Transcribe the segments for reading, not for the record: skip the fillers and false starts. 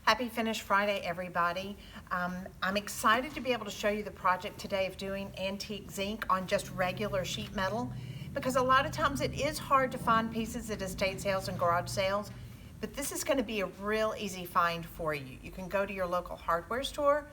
Happy Finish Friday, everybody. I'm excited to be able to show you the project today of doing antique zinc on just regular sheet metal, because a lot of times it is hard to find pieces at estate sales and garage sales, but this is going to be a real easy find for you. You can go to your local hardware store,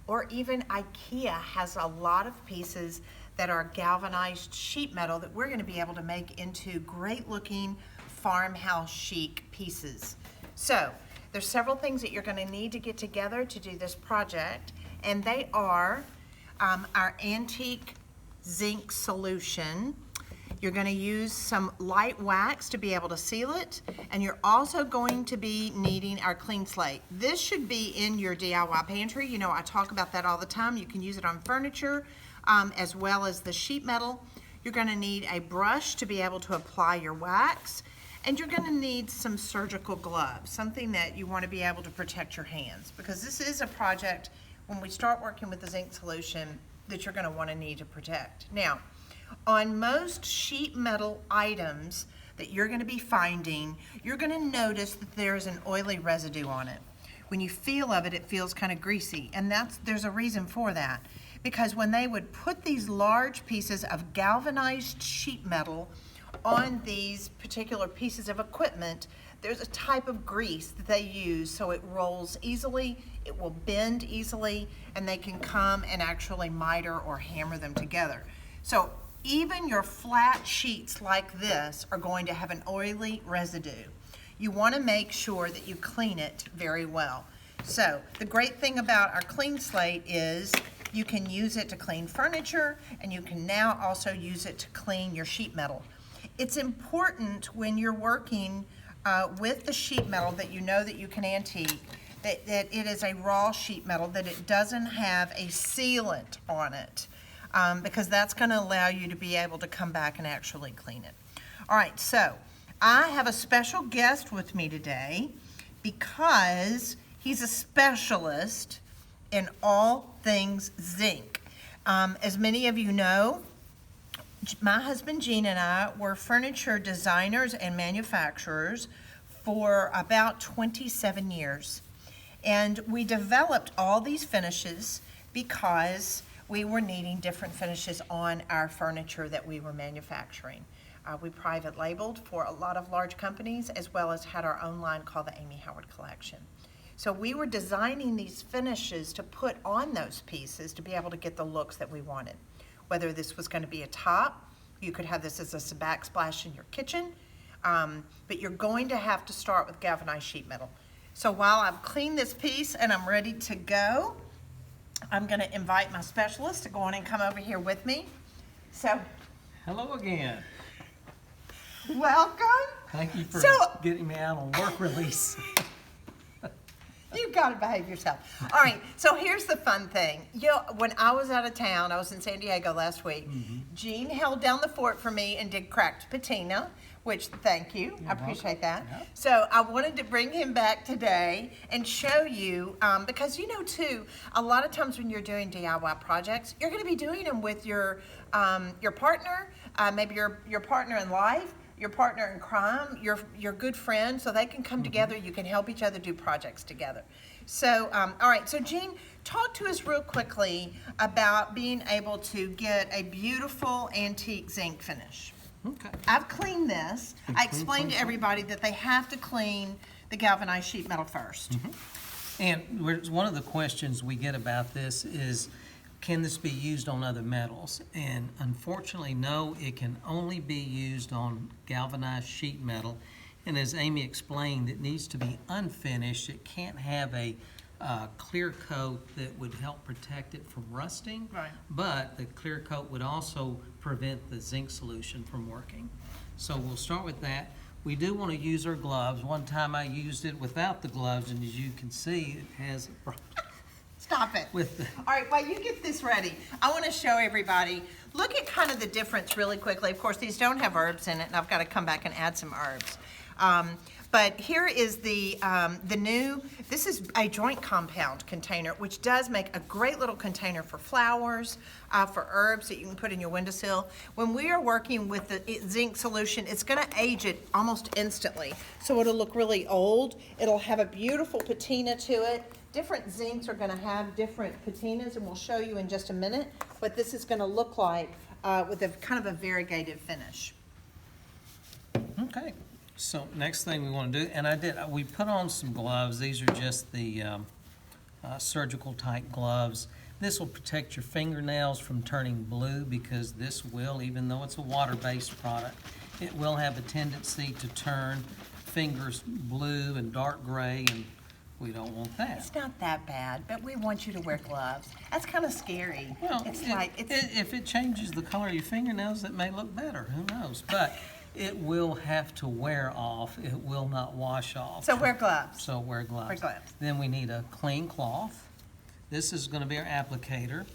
or even IKEA has a lot of pieces that are galvanized sheet metal that we're going to be able to make into great looking farmhouse chic pieces. So there's several things that you're going to need to get together to do this project, and they are our antique zinc solution. You're going to use some light wax to be able to seal it, and you're also going to be needing our clean slate. This should be in your DIY pantry. You know, I talk about that all the time. You can use it on furniture as well as the sheet metal. You're going to need a brush to be able to apply your wax. And you're going to need some surgical gloves, something that you want to be able to protect your hands, because this is a project, when we start working with the zinc solution, that you're going to want to need to protect. Now, on most sheet metal items that you're going to be finding, you're going to notice that there's an oily residue on it. When you feel of it, it feels kind of greasy, and there's a reason for that. Because when they would put these large pieces of galvanized sheet metal on these particular pieces of equipment, there's a type of grease that they use so it rolls easily, it will bend easily, and they can come and actually miter or hammer them together. So even your flat sheets like this are going to have an oily residue. You want to make sure that you clean it very well. So the great thing about our clean slate is you can use it to clean furniture, and you can now also use it to clean your sheet metal. It's important when you're working with the sheet metal that you know that you can antique, that it is a raw sheet metal, that it doesn't have a sealant on it, because that's going to allow you to be able to come back and actually clean it. All right, so I have a special guest with me today because he's a specialist in all things zinc. As many of you know, my husband Gene and I were furniture designers and manufacturers for about 27 years. And we developed all these finishes because we were needing different finishes on our furniture that we were manufacturing. We private labeled for a lot of large companies, as well as had our own line called the Amy Howard Collection. So we were designing these finishes to put on those pieces to be able to get the looks that we wanted. Whether this was going to be a top, you could have this as a backsplash in your kitchen, but you're going to have to start with galvanized sheet metal. So while I've cleaned this piece and I'm ready to go, I'm going to invite my specialist to go on and come over here with me. So, hello again. Welcome. Thank you for getting me out on work release. You've got to behave yourself. All right, so here's the fun thing. You know, when I was out of town, I was in San Diego last week, Gene held down the fort for me and did cracked patina, which, thank you, I appreciate that. Yep. So I wanted to bring him back today and show you, because you know too, a lot of times when you're doing DIY projects, you're going to be doing them with your partner, maybe your partner in life, your partner in crime, your good friend, so they can come together. You can help each other do projects together. So, all right, so Gene, talk to us real quickly about being able to get a beautiful antique zinc finish. Okay. I've cleaned this. I explained to everybody that they have to clean the galvanized sheet metal first. And one of the questions we get about this is, can this be used on other metals? And unfortunately, no, it can only be used on galvanized sheet metal. And as Amy explained, it needs to be unfinished. It can't have a clear coat that would help protect it from rusting. Right. But the clear coat would also prevent the zinc solution from working. So we'll start with that. We do want to use our gloves. One time I used it without the gloves, and as you can see, it has a problem. Stop it. All right, while you get this ready, I want to show everybody, look at kind of the difference really quickly. Of course, these don't have herbs in it, and I've got to come back and add some herbs. But here is the new, this is a joint compound container, which does make a great little container for flowers, for herbs that you can put in your windowsill. When we are working with the zinc solution, it's gonna age it almost instantly. So it'll look really old. It'll have a beautiful patina to it. Different zincs are gonna have different patinas, and we'll show you in just a minute what this is gonna look like with a kind of a variegated finish. Okay, so next thing we want to do, and we put on some gloves. These are just the surgical type gloves. This will protect your fingernails from turning blue, because this will, even though it's a water-based product, it will have a tendency to turn fingers blue and dark gray, and we don't want that. It's not that bad, but we want you to wear gloves. That's kind of scary. Well, It's if it changes the color of your fingernails, it may look better. Who knows? But it will have to wear off. It will not wash off. So wear gloves. So wear gloves. Wear gloves. Then we need a clean cloth. This is going to be our applicator.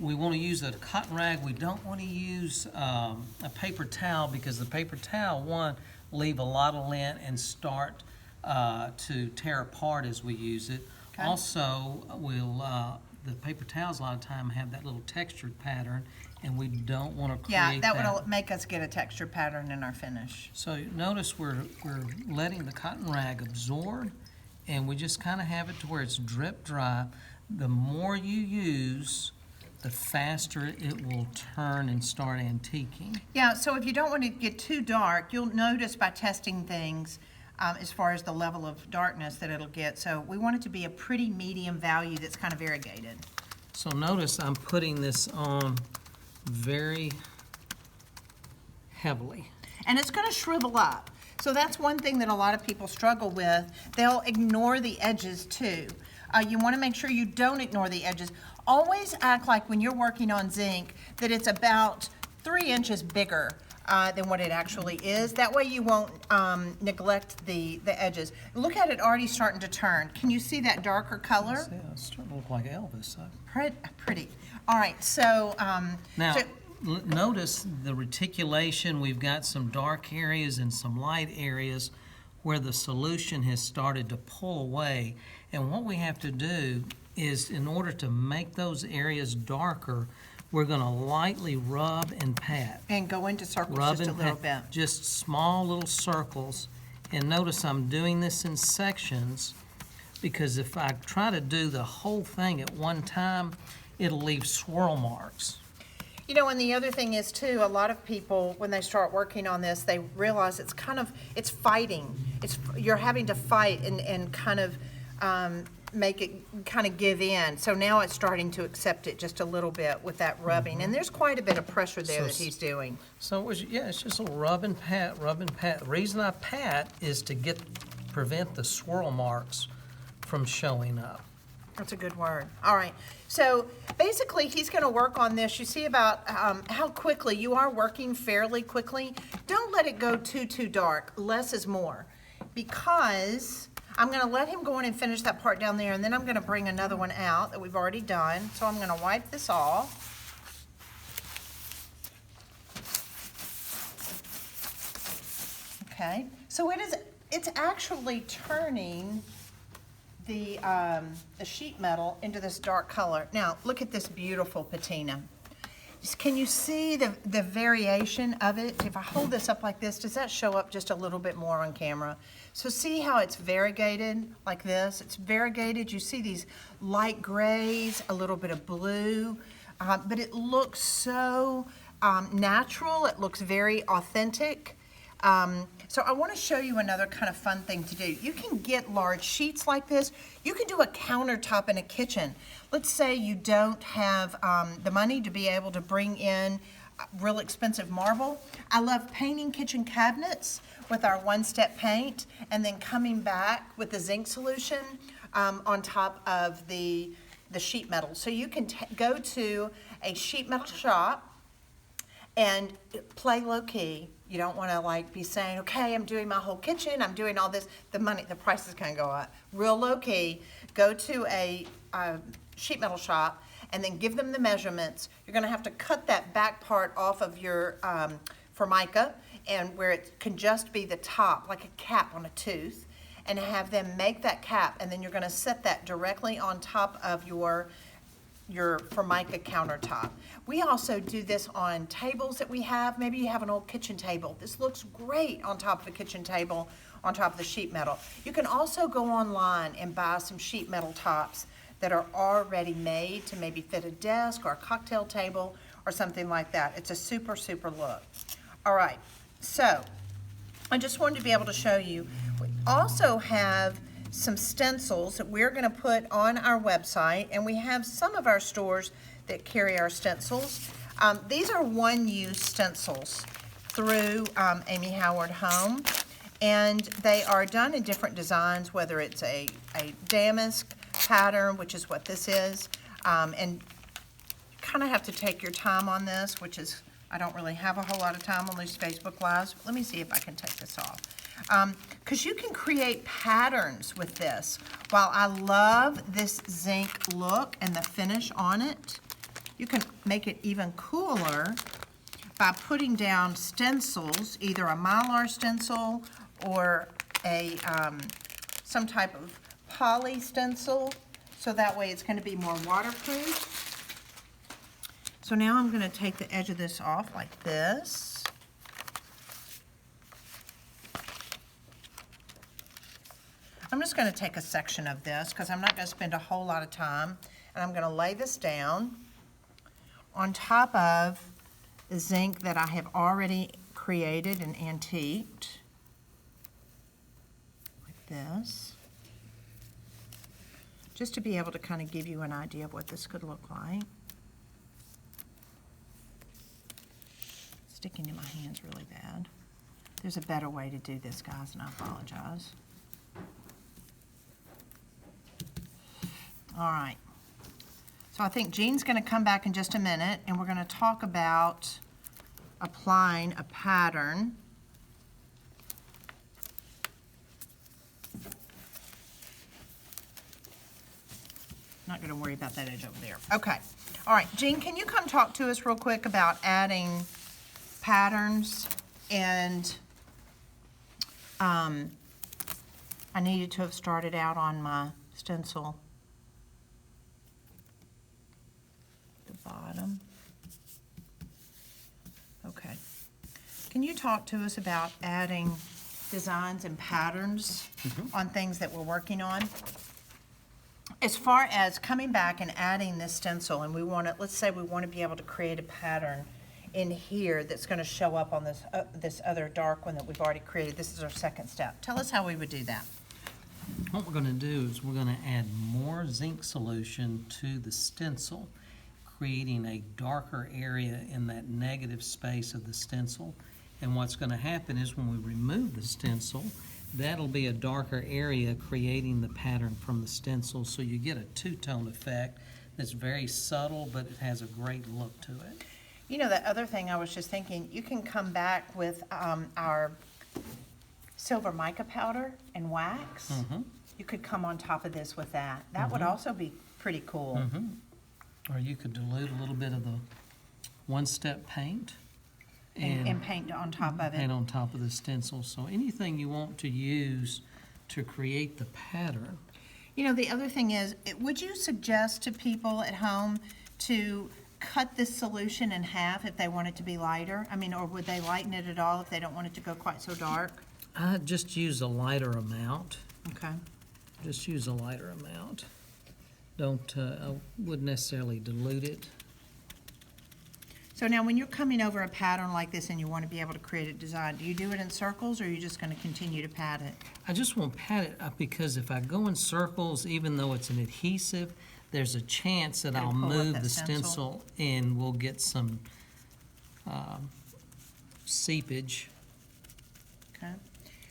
We want to use a cotton rag. We don't want to use a paper towel, because the paper towel, one, leave a lot of lint and start to tear apart as we use it. Okay. Also, the paper towels a lot of time have that little textured pattern, and we don't want to create Yeah, that that. would make us get a texture pattern in our finish. So notice we're letting the cotton rag absorb, and we just kind of have it to where it's drip dry. The more you use, the faster it will turn and start antiquing. Yeah, so if you don't want to get too dark, you'll notice by testing things as far as the level of darkness that it'll get. So we want it to be a pretty medium value that's kind of variegated. So notice I'm putting this on very heavily. And it's going to shrivel up. So that's one thing that a lot of people struggle with. They'll ignore the edges too. You want to make sure you don't ignore the edges. Always act like when you're working on zinc that it's about 3 inches bigger than what it actually is. That way you won't neglect the edges. Look at it already starting to turn. Can you see that darker color? Yeah, it's starting to look like Elvis. Pretty. All right, so Now, notice the reticulation. We've got some dark areas and some light areas where the solution has started to pull away. And what we have to do is, in order to make those areas darker, we're going to lightly rub and pat. and go into circles Rub just a and little pat, bit. just small little circles. And notice I'm doing this in sections, because if I try to do the whole thing at one time, it'll leave swirl marks. You know, and the other thing is too, a lot of people, when they start working on this, they realize it's fighting. You're having to fight and kind of make it kind of give in. So now it's starting to accept it just a little bit with that rubbing. And there's quite a bit of pressure there So that he's doing. So it's just a rub and pat, rub and pat. The reason I pat is to prevent the swirl marks from showing up. That's a good word. All right. So basically, he's going to work on this. You see about how quickly you are working, fairly quickly. Don't let it go too dark. Less is more. Because I'm going to let him go in and finish that part down there, and then I'm going to bring another one out that we've already done. So I'm going to wipe this off. Okay. So it's actually turning the sheet metal into this dark color. Now, look at this beautiful patina. Can you see the variation of it? If I hold this up like this, does that show up just a little bit more on camera? So see how it's variegated like this? It's variegated. You see these light grays, a little bit of blue, but it looks so natural. It looks very authentic. So I want to show you another kind of fun thing to do. You can get large sheets like this. You can do a countertop in a kitchen. Let's say you don't have the money to be able to bring in real expensive marble. I love painting kitchen cabinets with our one-step paint and then coming back with the zinc solution on top of the sheet metal. So you can go to a sheet metal shop and play low-key. You don't want to like be saying, okay, I'm doing my whole kitchen, I'm doing all this. The price is going to go up. Real low-key, go to a sheet metal shop and then give them the measurements. You're going to have to cut that back part off of your formica. and where it can just be the top, like a cap on a tooth, and have them make that cap, and then you're gonna set that directly on top of your Formica countertop. We also do this on tables that we have. Maybe you have an old kitchen table. This looks great on top of a kitchen table, on top of the sheet metal. You can also go online and buy some sheet metal tops that are already made to maybe fit a desk or a cocktail table or something like that. It's a super, super look. All right, so I just wanted to be able to show you. We also have some stencils that we're going to put on our website, and we have some of our stores that carry our stencils. These are one-use stencils through Amy Howard Home, and they are done in different designs, whether it's a damask pattern, which is what this is, and you kind of have to take your time on this, which is, I don't really have a whole lot of time on these Facebook Lives. Let me see if I can take this off. Because you can create patterns with this. While I love this zinc look and the finish on it, you can make it even cooler by putting down stencils, either a Mylar stencil or a some type of poly stencil, so that way it's going to be more waterproof. So now I'm going to take the edge of this off like this. I'm just going to take a section of this because I'm not going to spend a whole lot of time, and I'm going to lay this down on top of the zinc that I have already created and antiqued, like this, just to be able to kind of give you an idea of what this could look like. Sticking to my hands really bad. There's a better way to do this, guys, and I apologize. All right. So I think Jean's going to come back in just a minute, and we're going to talk about applying a pattern. Not going to worry about that edge over there. Okay. All right, Jean, can you come talk to us real quick about adding patterns? And I needed to have started out on my stencil. Bottom. Okay. Can you talk to us about adding designs and patterns on things that we're working on? As far as coming back and adding this stencil, and we want to, let's say we want to be able to create a pattern in here that's going to show up on this other dark one that we've already created. This is our second step. Tell us how we would do that. What we're going to do is we're going to add more zinc solution to the stencil, creating a darker area in that negative space of the stencil. And what's going to happen is when we remove the stencil, that'll be a darker area creating the pattern from the stencil, so you get a two-tone effect that's very subtle, but it has a great look to it. You know, the other thing I was just thinking, you can come back with our silver mica powder and wax. You could come on top of this with that. That would also be pretty cool. Or you could dilute a little bit of the one-step paint And paint on top of it. paint on top of the stencil. So anything you want to use to create the pattern. You know, the other thing is, would you suggest to people at home to cut this solution in half if they want it to be lighter? I mean, or would they lighten it at all if they don't want it to go quite so dark? I just use a lighter amount. Okay. Just use a lighter amount. Don't, I wouldn't necessarily dilute it. So now when you're coming over a pattern like this and you want to be able to create a design, do you do it in circles or are you just going to continue to pat it? I just want to pat it up because if I go in circles, even though it's an adhesive, there's a chance that It'll I'll pull up move that the stencil. stencil and we'll get some seepage, Okay.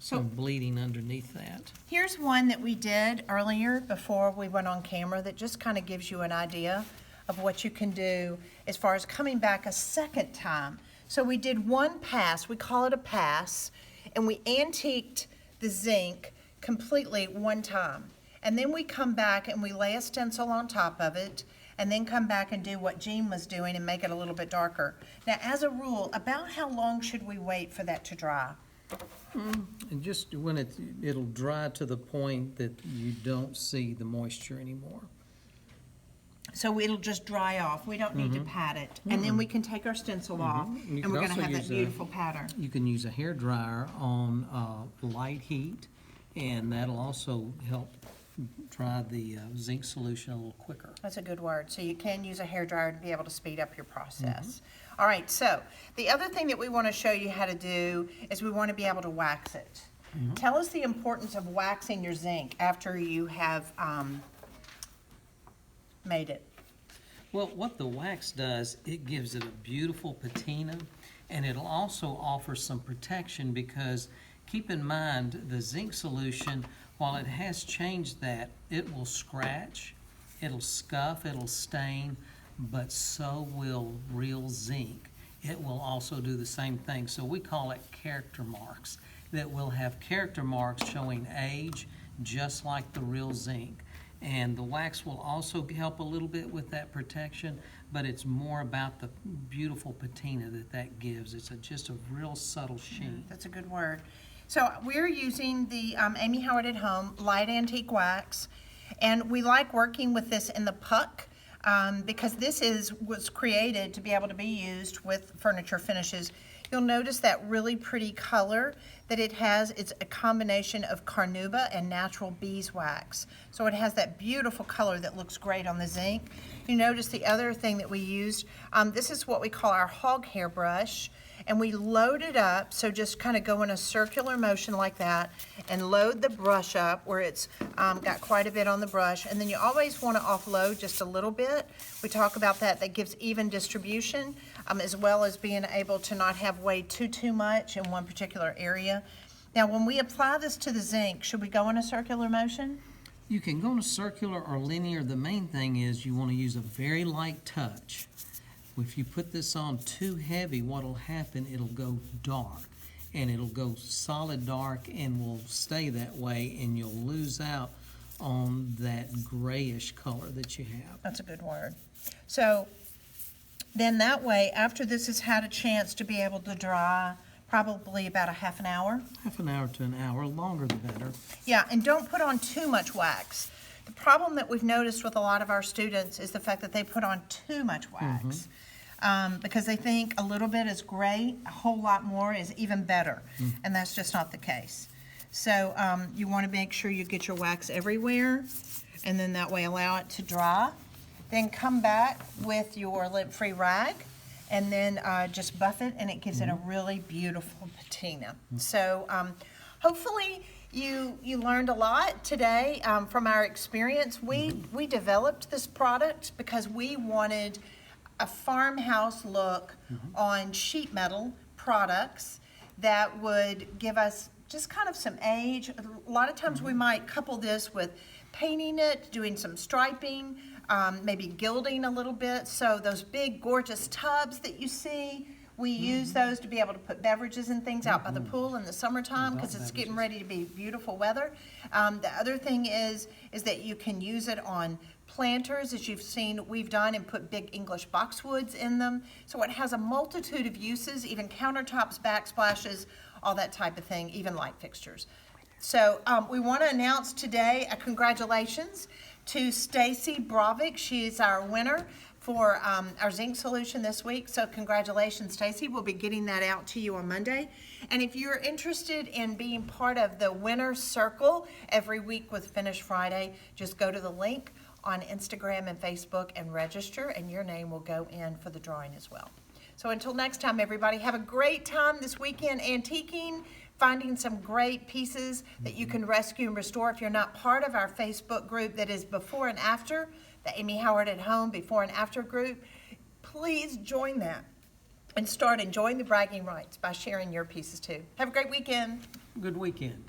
some bleeding underneath that. Here's one that we did earlier before we went on camera that just kind of gives you an idea of what you can do as far as coming back a second time. So we did one pass, we call it a pass, and we antiqued the zinc completely one time. And then we come back and we lay a stencil on top of it, and then come back and do what Jean was doing and make it a little bit darker. Now, as a rule, about how long should we wait for that to dry? And just when it'll dry to the point that you don't see the moisture anymore. So it'll just dry off. We don't need to pat it. And then we can take our stencil off, You and can we're gonna also have that use a- beautiful pattern. You can use a hair dryer on light heat, and that'll also help dry the zinc solution a little quicker. That's a good word. So you can use a hairdryer to be able to speed up your process. All right, so the other thing that we want to show you how to do is we want to be able to wax it. Tell us the importance of waxing your zinc after you have made it. Well, what the wax does, it gives it a beautiful patina, and it'll also offer some protection because keep in mind the zinc solution, while it has changed that, it will scratch, it'll scuff, it'll stain, but so will real zinc. It will also do the same thing. So we call it character marks, that will have character marks showing age just like the real zinc. And the wax will also help a little bit with that protection, but it's more about the beautiful patina that gives. It's just a real subtle sheen. That's a good word. So we're using the Amy Howard at Home Light Antique Wax, and we like working with this in the puck because this was created to be able to be used with furniture finishes. You'll notice that really pretty color that it has. It's a combination of carnauba and natural beeswax. So it has that beautiful color that looks great on the zinc. You notice the other thing that we used, this is what we call our hog hair brush. And we load it up, so just kind of go in a circular motion like that and load the brush up where it's got quite a bit on the brush. And then you always want to offload just a little bit. We talk about that. That gives even distribution as well as being able to not have way too much in one particular area. Now, when we apply this to the zinc, should we go in a circular motion? You can go in a circular or linear. The main thing is you want to use a very light touch. If you put this on too heavy, what'll happen, it'll go dark, and it'll go solid dark and will stay that way, and you'll lose out on that grayish color that you have. That's a good word. So then that way, after this has had a chance to be able to dry, probably about a half an hour. Half an hour to an hour, longer the better. Yeah, and don't put on too much wax. The problem that we've noticed with a lot of our students is the fact that they put on too much wax. Because they think a little bit is great, a whole lot more is even better, and that's just not the case. So you want to make sure you get your wax everywhere, and then that way allow it to dry. Then come back with your lint-free rag, and then just buff it, and it gives it a really beautiful patina. So hopefully you learned a lot today from our experience. We developed this product because we wanted a farmhouse look on sheet metal products that would give us just kind of some age. A lot of times we might couple this with painting it, doing some striping, maybe gilding a little bit. So those big gorgeous tubs that you see, we use those to be able to put beverages and things out by the pool in the summertime because it's getting ready to be beautiful weather. The other thing is that you can use it on planters, as you've seen we've done, and put big English boxwoods in them. So it has a multitude of uses, even countertops, backsplashes, all that type of thing, even light fixtures. So we want to announce today a congratulations to Stacy Bravik. She is our winner for our zinc solution this week. So congratulations, Stacy. We'll be getting that out to you on Monday. And if you're interested in being part of the winner's circle every week with Finish Friday, just go to the link on Instagram and Facebook and register, and your name will go in for the drawing as well. So until next time, everybody, have a great time this weekend antiquing, finding some great pieces that you can rescue and restore. If you're not part of our Facebook group that is before and after, the Amy Howard at Home before and after group, please join that and start enjoying the bragging rights by sharing your pieces too. Have a great weekend. Good weekend.